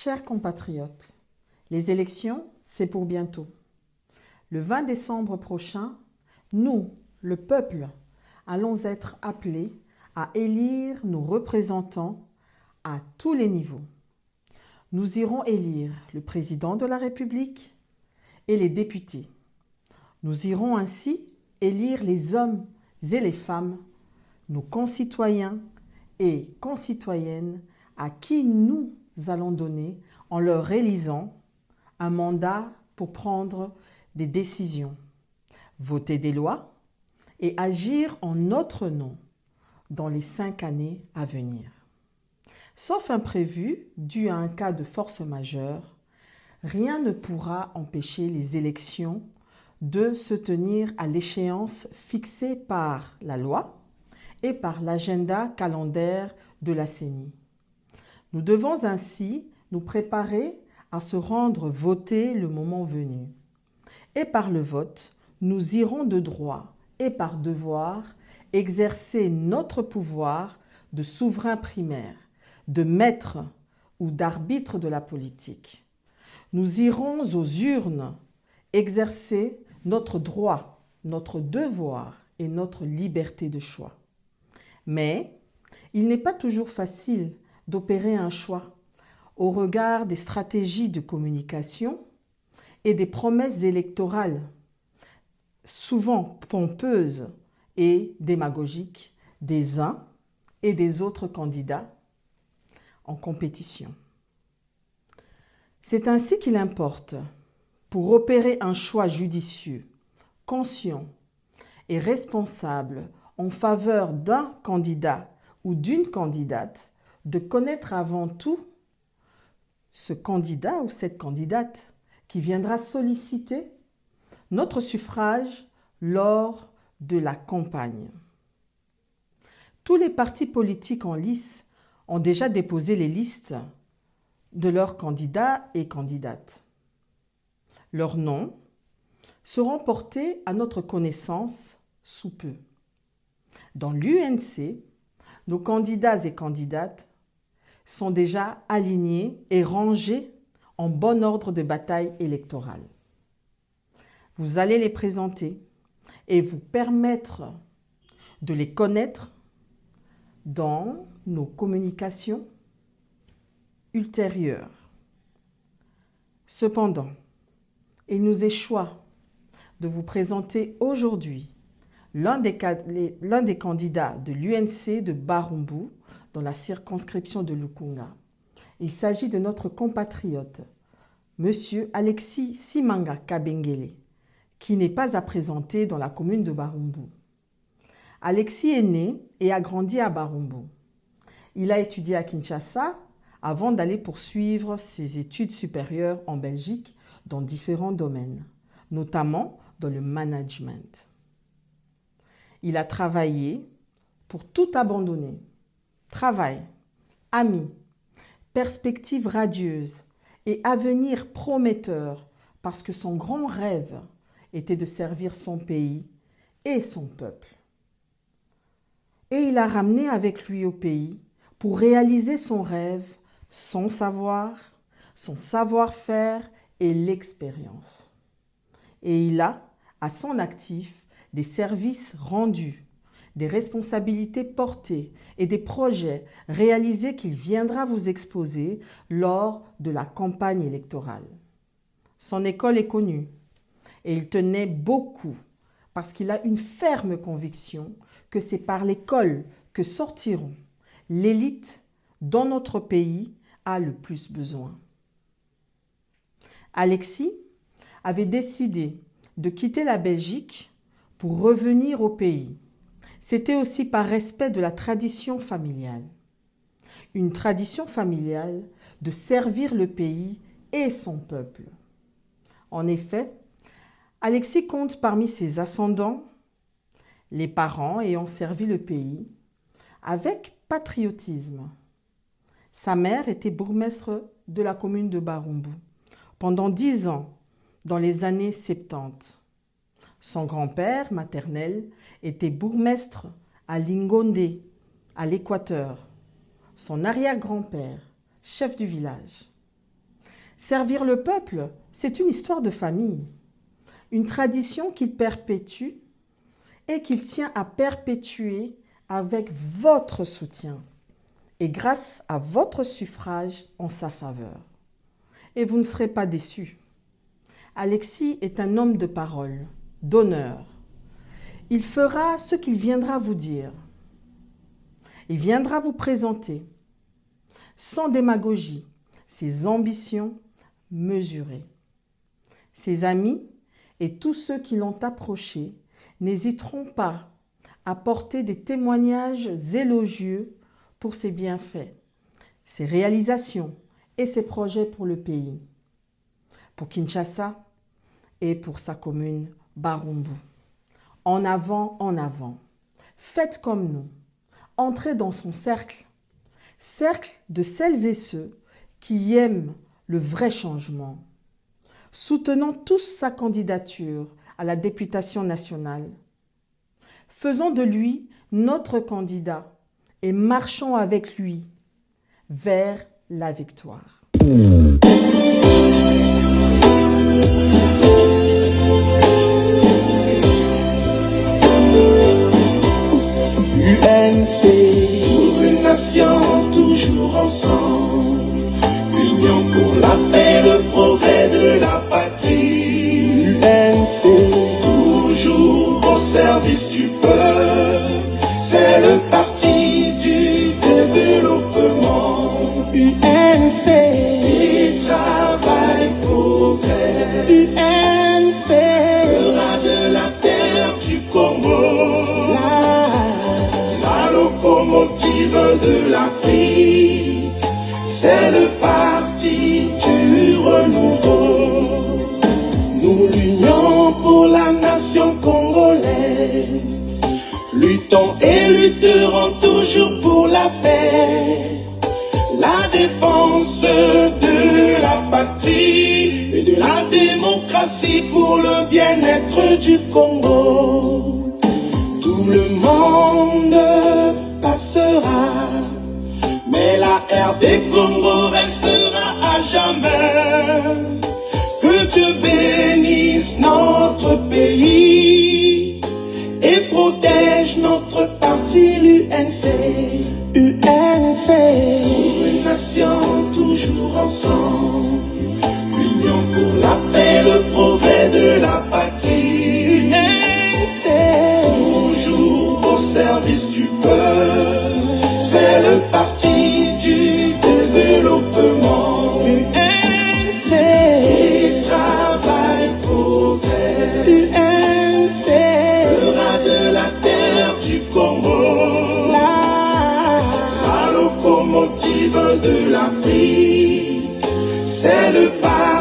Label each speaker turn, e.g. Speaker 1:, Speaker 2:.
Speaker 1: Chers compatriotes, les élections, c'est pour bientôt. Le 20 décembre prochain, nous, le peuple, allons être appelés à élire nos représentants à tous les niveaux. Nous irons élire le président de la République et les députés. Nous irons ainsi élire les hommes et les femmes, nos concitoyens et concitoyennes à qui nous allons donner, en leur élisant, un mandat pour prendre des décisions, voter des lois et agir en notre nom dans les 5 années à venir. Sauf imprévu, dû à un cas de force majeure, rien ne pourra empêcher les élections de se tenir à l'échéance fixée par la loi et par l'agenda calendaire de la CENI. Nous devons ainsi nous préparer à se rendre voter le moment venu. Et par le vote, nous irons de droit et par devoir exercer notre pouvoir de souverain primaire, de maître ou d'arbitre de la politique. Nous irons aux urnes exercer notre droit, notre devoir et notre liberté de choix. Mais il n'est pas toujours facile d'opérer un choix au regard des stratégies de communication et des promesses électorales, souvent pompeuses et démagogiques, des uns et des autres candidats en compétition. C'est ainsi qu'il importe, pour opérer un choix judicieux, conscient et responsable en faveur d'un candidat ou d'une candidate, de connaître avant tout ce candidat ou cette candidate qui viendra solliciter notre suffrage lors de la campagne. Tous les partis politiques en lice ont déjà déposé les listes de leurs candidats et candidates. Leurs noms seront portés à notre connaissance sous peu. Dans l'UNC, nos candidats et candidates sont déjà alignés et rangés en bon ordre de bataille électorale. Vous allez les présenter et vous permettre de les connaître dans nos communications ultérieures. Cependant, il nous est choix de vous présenter aujourd'hui l'un des candidats de l'UNC de Barumbu dans la circonscription de Lukunga. Il s'agit de notre compatriote, M. Alexis Simanga Kabengele, qui n'est pas à présenter dans la commune de Barumbu. Alexis est né et a grandi à Barumbu. Il a étudié à Kinshasa avant d'aller poursuivre ses études supérieures en Belgique dans différents domaines, notamment dans le management. Il a travaillé pour tout abandonner. Travail, amis, perspectives radieuses et avenir prometteur parce que son grand rêve était de servir son pays et son peuple. Et il a ramené avec lui au pays pour réaliser son rêve, son savoir-faire et l'expérience. Et il a à son actif des services rendus, des responsabilités portées et des projets réalisés qu'il viendra vous exposer lors de la campagne électorale. Son école est connue et il tenait beaucoup parce qu'il a une ferme conviction que c'est par l'école que sortiront l'élite dont notre pays a le plus besoin. Alexis avait décidé de quitter la Belgique pour revenir au pays. C'était aussi par respect de la tradition familiale. Une tradition familiale de servir le pays et son peuple. En effet, Alexis compte parmi ses ascendants les parents ayant servi le pays avec patriotisme. Sa mère était bourgmestre de la commune de Barumbu pendant 10 ans dans les années 70. Son grand-père maternel était bourgmestre à Lingonde, à l'Équateur. Son arrière-grand-père, chef du village. Servir le peuple, c'est une histoire de famille, une tradition qu'il perpétue et qu'il tient à perpétuer avec votre soutien et grâce à votre suffrage en sa faveur. Et vous ne serez pas déçus. Alexis est un homme de parole, d'honneur. Il fera ce qu'il viendra vous dire. Il viendra vous présenter, sans démagogie, ses ambitions mesurées. Ses amis et tous ceux qui l'ont approché n'hésiteront pas à porter des témoignages élogieux pour ses bienfaits, ses réalisations et ses projets pour le pays, pour Kinshasa et pour sa commune Barumbu. En avant, en avant. Faites comme nous. Entrez dans son cercle de celles et ceux qui aiment le vrai changement. Soutenons tous sa candidature à la députation nationale. Faisons de lui notre candidat et marchons avec lui vers la victoire.
Speaker 2: UNC, pour une nation toujours ensemble, union pour la paix, le progrès de la patrie. UNC, toujours au service du peuple, c'est le parti du développement. UNC, et travail, progrès. UNC, fera de la terre du Congo la locomotive de l'Afrique. C'est le parti du renouveau. Nous l'union pour la nation congolaise. Luttons et lutterons toujours pour la paix, la défense de la patrie et de la démocratie pour le bien-être du Congo. Tout le monde passera, mais la RD Congo restera à jamais. Que Dieu bénisse notre pays et protège notre parti, l'UNC. UNC, pour une nation toujours ensemble, l'union pour la paix, le progrès de la patrie. UNC, toujours au service du peuple, c'est le parti du développement. UNC, et travail, progrès. UNC, fera de la terre du Congo la locomotive de l'Afrique. C'est le pas